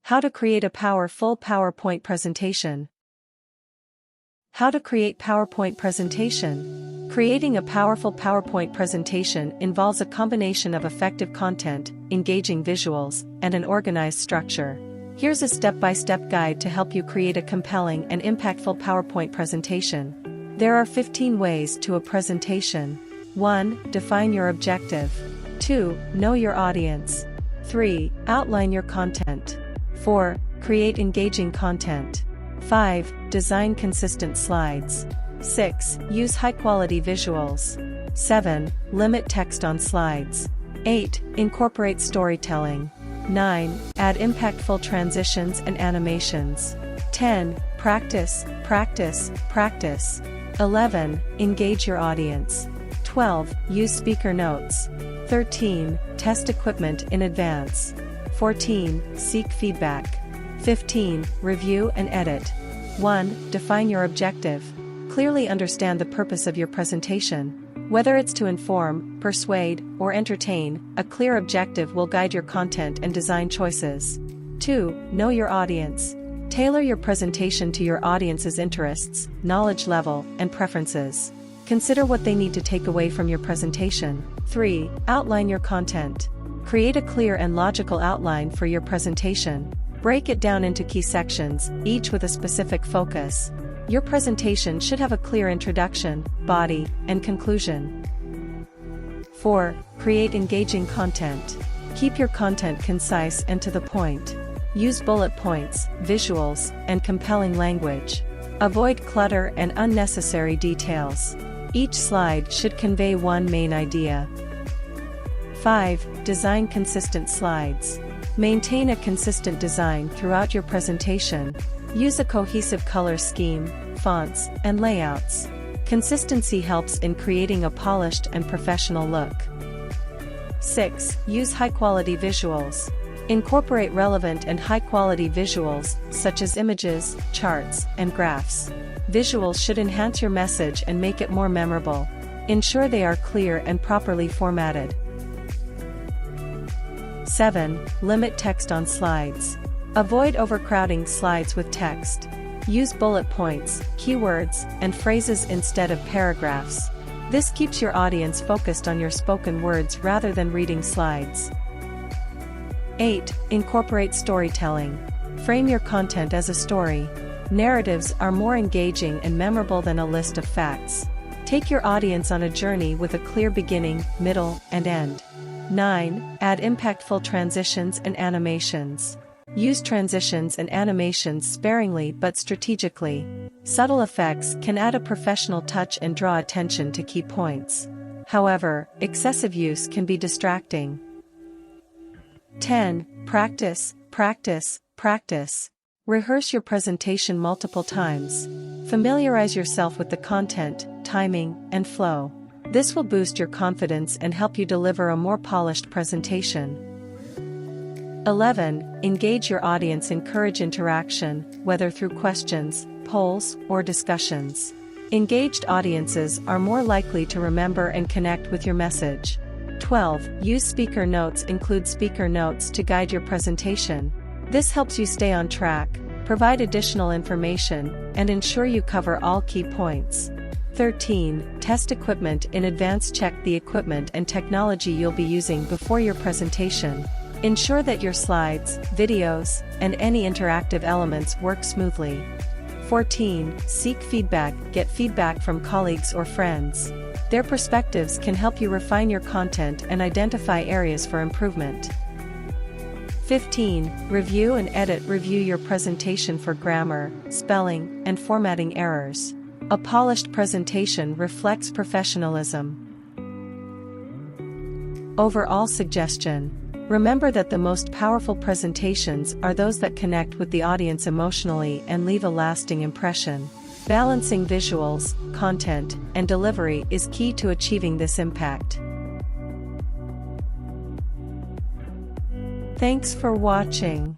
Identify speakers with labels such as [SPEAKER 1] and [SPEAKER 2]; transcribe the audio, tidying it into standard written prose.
[SPEAKER 1] How to create a powerful PowerPoint presentation. How to create PowerPoint presentation. Creating a powerful PowerPoint presentation involves a combination of effective content, engaging visuals, and an organized structure. Here's a step-by-step guide to help you create a compelling and impactful PowerPoint presentation. There are 15 ways to a presentation. 1. Define your objective. 2. Know your audience. 3. Outline your content. 4. Create engaging content. 5. Design consistent slides. 6. Use high-quality visuals. 7. Limit text on slides. 8. Incorporate storytelling. 9. Add impactful transitions and animations. 10. Practice, practice, practice. 11. Engage your audience. 12. Use speaker notes. 13. Test equipment in advance. 14. Seek feedback. 15. Review and edit. 1. Define your objective. Clearly understand the purpose of your presentation. Whether it's to inform, persuade, or entertain, a clear objective will guide your content and design choices. 2. Know your audience. Tailor your presentation to your audience's interests, knowledge level, and preferences. Consider what they need to take away from your presentation. 3. Outline your content. Create a clear and logical outline for your presentation. Break it down into key sections, each with a specific focus. Your presentation should have a clear introduction, body, and conclusion. 4. Create engaging content. Keep your content concise and to the point. Use bullet points, visuals, and compelling language. Avoid clutter and unnecessary details. Each slide should convey one main idea. 5. Design consistent slides. Maintain a consistent design throughout your presentation. Use a cohesive color scheme, fonts, and layouts. Consistency helps in creating a polished and professional look. 6. Use high-quality visuals. Incorporate relevant and high-quality visuals, such as images, charts, and graphs. Visuals should enhance your message and make it more memorable. Ensure they are clear and properly formatted. 7. Limit text on slides. Avoid overcrowding slides with text. Use bullet points, keywords, and phrases instead of paragraphs. This keeps your audience focused on your spoken words rather than reading slides. 8. Incorporate storytelling. Frame your content as a story. Narratives are more engaging and memorable than a list of facts. Take your audience on a journey with a clear beginning, middle, and end. 9. Add impactful transitions and animations. Use transitions and animations sparingly but strategically. Subtle effects can add a professional touch and draw attention to key points. However, excessive use can be distracting. 10. Practice, practice, practice. Rehearse your presentation multiple times. Familiarize yourself with the content, timing, and flow. This will boost your confidence and help you deliver a more polished presentation. 11. Engage your audience. Encourage interaction, whether through questions, polls, or discussions. Engaged audiences are more likely to remember and connect with your message. 12. Use speaker notes. Include speaker notes to guide your presentation. This helps you stay on track, provide additional information, and ensure you cover all key points. 13. Test equipment in advance. Check the equipment and technology you'll be using before your presentation. Ensure that your slides, videos, and any interactive elements work smoothly. 14. Seek feedback. Get feedback from colleagues or friends. Their perspectives can help you refine your content and identify areas for improvement. 15. Review and edit. Review your presentation for grammar, spelling, and formatting errors. A polished presentation reflects professionalism. Overall suggestion. Remember that the most powerful presentations are those that connect with the audience emotionally and leave a lasting impression. Balancing visuals, content, and delivery is key to achieving this impact. Thanks for watching.